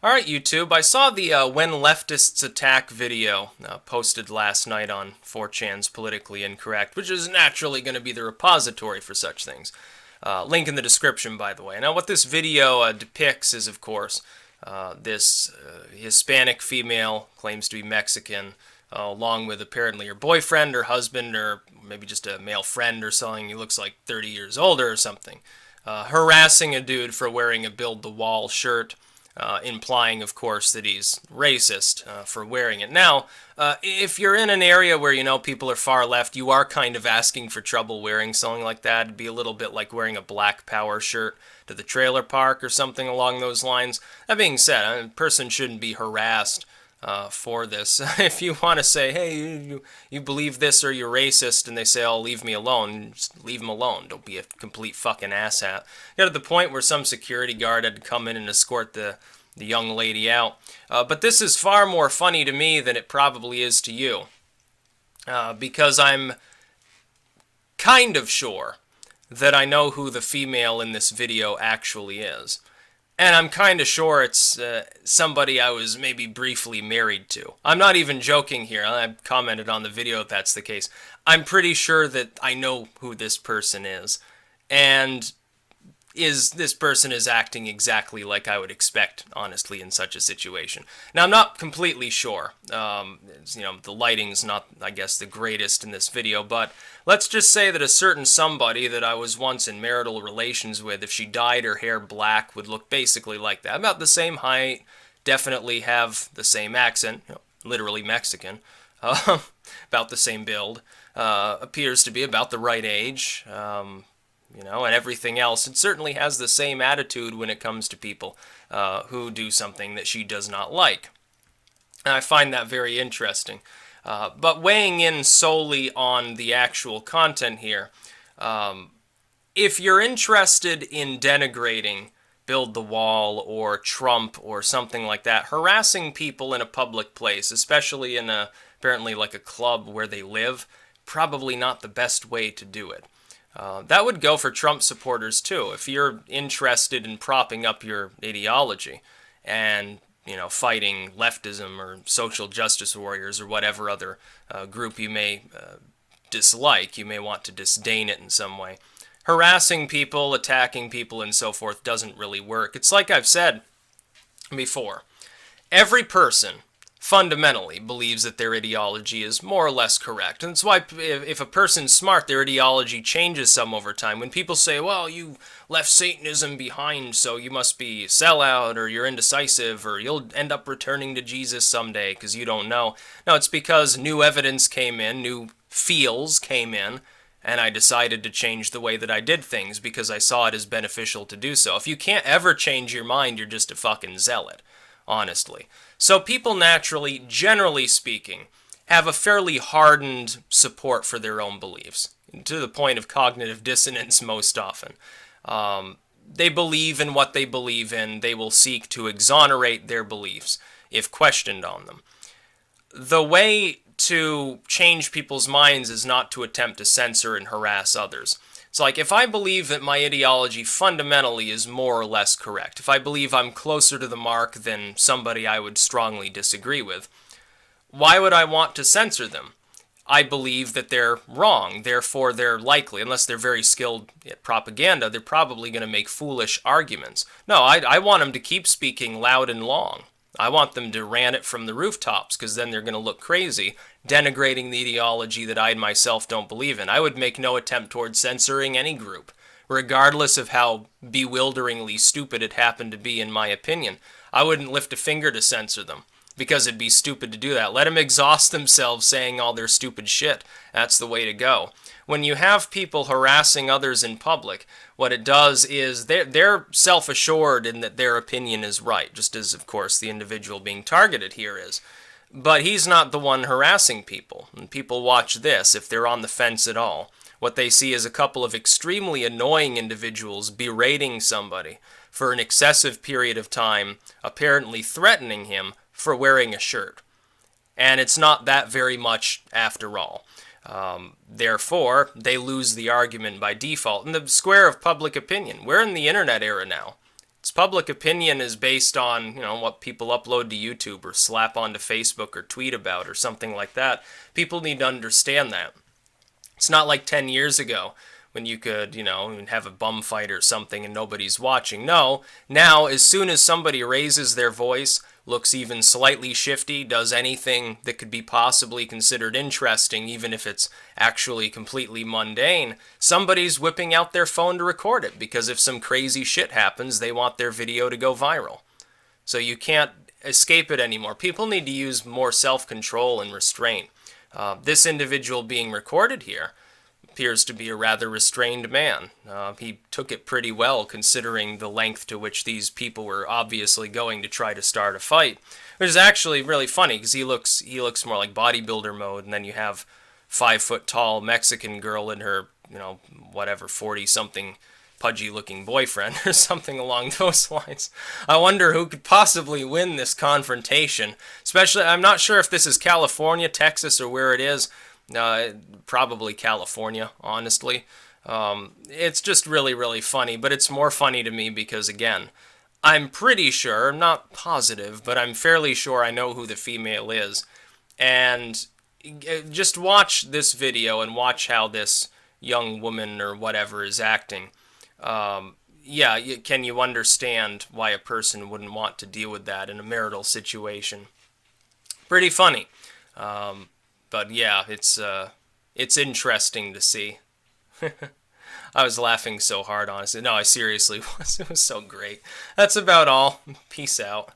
Alright, YouTube, I saw the When Leftists Attack video posted last night on 4chan's Politically Incorrect, which is naturally going to be the repository for such things. Link in the description, by the way. Now, what this video depicts is, of course, this Hispanic female, claims to be Mexican, along with apparently her boyfriend or husband or maybe just a male friend or something. He looks like 30 years older or something. Harassing a dude for wearing a Build the Wall shirt. Implying, of course, that he's racist for wearing it. Now, if you're in an area where, you know, people are far left, you are kind of asking for trouble wearing something like that. It'd be a little bit like wearing a Black Power shirt to the trailer park or something along those lines. That being said, a person shouldn't be harassed for this. If you want to say, hey, you believe this or you're racist, and they say, oh, leave me alone, just leave them alone. Don't be a complete fucking asshat. Got to the point where some security guard had to come in and escort the young lady out. But this is far more funny to me than it probably is to you. Because I'm kind of sure that I know who the female in this video actually is. And I'm kind of sure it's somebody I was maybe briefly married to. I'm not even joking here. I commented on the video if that's the case. I'm pretty sure that I know who this person is. And this person is acting exactly like I would expect, honestly, in such a situation. Now, I'm not completely sure. The lighting's not, I guess, the greatest in this video, but let's just say that a certain somebody that I was once in marital relations with, if she dyed her hair black, would look basically like that. About the same height, definitely have the same accent, literally Mexican, about the same build, appears to be about the right age, and everything else. It certainly has the same attitude when it comes to people who do something that she does not like. And I find that very interesting. But weighing in solely on the actual content here, if you're interested in denigrating Build the Wall or Trump or something like that, harassing people in a public place, especially in apparently like a club where they live, probably not the best way to do it. That would go for Trump supporters too. If you're interested in propping up your ideology and, fighting leftism or social justice warriors or whatever other group you may dislike, you may want to disdain it in some way. Harassing people, attacking people, and so forth doesn't really work. It's like I've said before. Every person fundamentally believes that their ideology is more or less correct. And that's why if a person's smart, their ideology changes some over time. When people say, well, you left Satanism behind, so you must be a sellout, or you're indecisive, or you'll end up returning to Jesus someday because you don't know. No, it's because new evidence came in, new feels came in, and I decided to change the way that I did things because I saw it as beneficial to do so. If you can't ever change your mind, you're just a fucking zealot, honestly. So people naturally, generally speaking, have a fairly hardened support for their own beliefs, to the point of cognitive dissonance most often. They believe in what they believe in. They will seek to exonerate their beliefs if questioned on them. The way to change people's minds is not to attempt to censor and harass others. It's like, if I believe that my ideology fundamentally is more or less correct, if I believe I'm closer to the mark than somebody I would strongly disagree with, why would I want to censor them? I believe that they're wrong, therefore they're likely, unless they're very skilled at propaganda, they're probably going to make foolish arguments. No, I want them to keep speaking loud and long. I want them to ran it from the rooftops, because then they're going to look crazy, denigrating the ideology that I myself don't believe in. I would make no attempt towards censoring any group, regardless of how bewilderingly stupid it happened to be in my opinion. I wouldn't lift a finger to censor them, because it'd be stupid to do that. Let them exhaust themselves saying all their stupid shit. That's the way to go. When you have people harassing others in public, what it does is they're self-assured in that their opinion is right, just as, of course, the individual being targeted here is. But he's not the one harassing people. And people watch this, if they're on the fence at all. What they see is a couple of extremely annoying individuals berating somebody for an excessive period of time, apparently threatening him for wearing a shirt. And it's not that very much after all. Therefore, they lose the argument by default. In the square of public opinion, we're in the internet era now. Public opinion is based on, what people upload to YouTube or slap onto Facebook or tweet about or something like that. People need to understand that. It's not like 10 years ago when you could, have a bum fight or something and nobody's watching. No, now as soon as somebody raises their voice, looks even slightly shifty, does anything that could be possibly considered interesting, even if it's actually completely mundane, somebody's whipping out their phone to record it, because if some crazy shit happens, they want their video to go viral. So you can't escape it anymore. People need to use more self-control and restraint. This individual being recorded here appears to be a rather restrained man. He took it pretty well, considering the length to which these people were obviously going to try to start a fight. Which is actually really funny, because he looks more like bodybuilder mode, and then you have 5-foot-tall Mexican girl and her, whatever, 40-something pudgy-looking boyfriend or something along those lines. I wonder who could possibly win this confrontation. Especially, I'm not sure if this is California, Texas, or where it is. Probably California, honestly. It's just really, really funny, but it's more funny to me because, again, I'm pretty sure, I'm not positive, but I'm fairly sure I know who the female is. And just watch this video and watch how this young woman or whatever is acting. Yeah, can you understand why a person wouldn't want to deal with that in a marital situation? Pretty funny. But yeah, it's interesting to see. I was laughing so hard, honestly. No, I seriously was. It was so great. That's about all. Peace out.